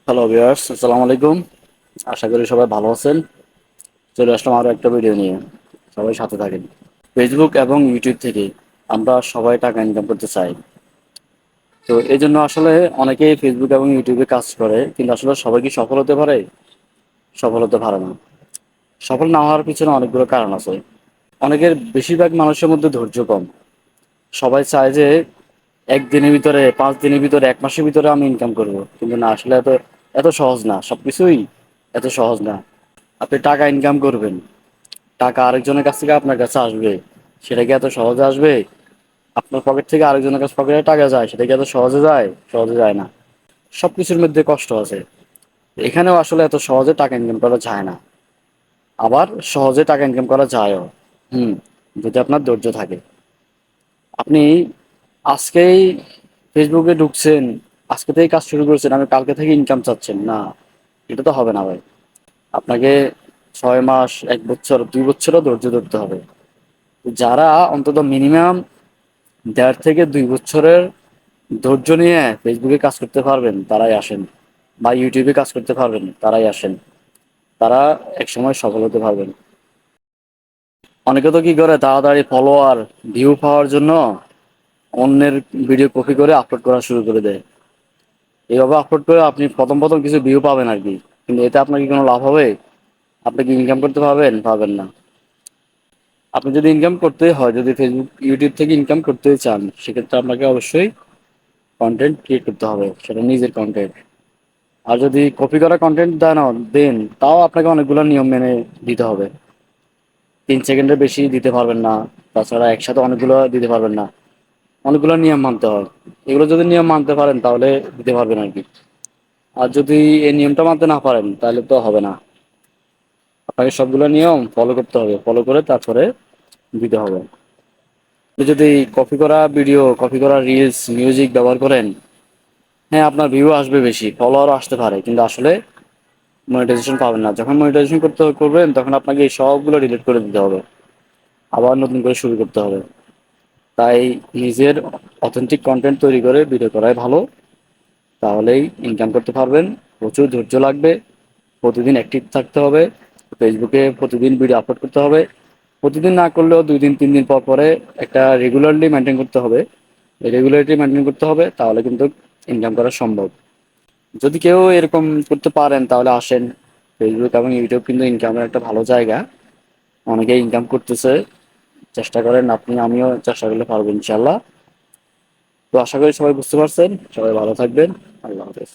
Hello viewers, আসসালামু আলাইকুম। আশা করি সবাই ভালো আছেন। চলে আসলাম আরও একটা ভিডিও নিয়ে। সবাই সাথে থাকেন। ফেসবুক এবং ইউটিউব থেকে আমরা সবাই টাকা ইনকাম করতে চাই। তো এই জন্য আসলে অনেকেই ফেসবুক এবং ইউটিউবে কাজ করে, কিন্তু আসলে সবাই কি সফল হতে পারে? সফল হতে পারে না। সফল না হওয়ার পিছনে অনেকগুলো কারণ আছে। অনেকের বেশিরভাগ মানুষের মধ্যে ধৈর্য কম। সবাই চায় যে একদিনের ভিতরে, 5 দিনের ভিতরে, 1 মাসের ভিতরে আমি ইনকাম করব, কিন্তু না, আসলে এত এত সহজ না। সবকিছুই এত সহজ না। আপনি টাকা ইনকাম করবেন, টাকা আরেকজনের কাছ থেকে আপনার কাছে আসবে, সেটা কি এত সহজে আসবে? আপনার পকেট থেকে আরেকজনের কাছে পকেটে টাকা যায়, সেটা কি এত সহজে যায়? সহজে যায় না। সবকিছুর মধ্যে কষ্ট আছে। এখানেও আসলে এত সহজে টাকা ইনকাম করা যায় না। আবার সহজে টাকা ইনকাম করা যায়ও। হুম। যদি আপনার ধৈর্য থাকে। আপনি আজকেই ফেসবুকে ঢুকছেন, আজকে থেকেই কাজ শুরু করেছেন, আমি কালকে থেকে ইনকাম চাচ্ছেন না, এটা তো হবে না ভাই। আপনাকে 6 মাস, 1 বছর, 2 বছরও ধৈর্য ধরতে হবে। যারা অন্তত মিনিমাম 1.5 থেকে 2 বছরের ধৈর্য নিয়ে ফেসবুকে কাজ করতে পারবেন, তারাই আসেন। বা ইউটিউবে কাজ করতে পারবেন, তারাই আসেন। তারা একসময় সফল হতে পারবেন। অনেকে তো কি করে, তাড়াতাড়ি ফলোয়ার, ভিউ পাওয়ার জন্য অন্যের ভিডিও কপি করে আপলোড করা শুরু করে দেয়। এইভাবে আপলোড করে আপনি প্রথম প্রথম কিছু ভিউ পাবেন আর কি, কিন্তু এতে আপনার কি কোনো লাভ হবে? আপনি কি ইনকাম করতে পারবেন? পাবেন না। আপনি যদি ইনকাম করতে হয়, যদি ফেসবুক ইউটিউব থেকে ইনকাম করতে চান, সেক্ষেত্রে আপনাকে অবশ্যই কন্টেন্ট ক্রিয়েট করতে হবে, সেটা নিজের কন্টেন্ট। আর যদি কপি করা কন্টেন্ট দেন, তাও আপনাকে অনেকগুলো নিয়ম মেনে দিতে হবে। 3 সেকেন্ডের বেশি দিতে পারবেন না। তাছাড়া একসাথে অনেকগুলো দিতে পারবেন না। অনেকগুলো নিয়ম মানতে হয়। এগুলো যদি নিয়ম মানতে পারেন তাহলে দিতে পারবেন আর কি। আর যদি এই নিয়মটা মানতে না পারেন তাহলে তো হবে না। আপনাকে সবগুলো নিয়ম ফলো করতে হবে, ফলো করে তারপরে দিতে হবে। আপনি যদি কপি করা ভিডিও, কপি করা রিলস, মিউজিক ব্যবহার করেন, হ্যাঁ, আপনার ভিউ আসবে বেশি, ফলোয়ারও আসতে পারে, কিন্তু আসলে মনিটাইজেশন পাবেন না। যখন মনিটাইজেশন করবেন, তখন আপনাকে এই সবগুলো ডিলিট করে দিতে হবে, আবার নতুন করে শুরু করতে হবে। তাই নিজের অথেন্টিক কন্টেন্ট তৈরি করে ভিডিও করাই ভালো। তাহলেই ইনকাম করতে পারবেন। প্রচুর ধৈর্য লাগবে। প্রতিদিন অ্যাক্টিভ থাকতে হবে। ফেসবুকে প্রতিদিন ভিডিও আপলোড করতে হবে। প্রতিদিন না করলেও 2 দিন 3 দিন পর পরে একটা রেগুলারলি মেনটেন করতে হবে। এই রেগুলারিটি মেনটেন করতে হবে, তাহলে কিন্তু ইনকাম করা সম্ভব। যদি কেউ এরকম করতে পারেন তাহলে আসেন। ফেসবুক এবং ইউটিউব কিন্তু ইনকামের একটা ভালো জায়গা। অনেকেই ইনকাম করতেছে। চেষ্টা করেন আপনি, আমিও চেষ্টা করলে পারবো ইনশাল্লাহ। তো আশা করি সবাই বুঝতে পারছেন। সবাই ভালো থাকবেন। আল্লাহ হাফেজ।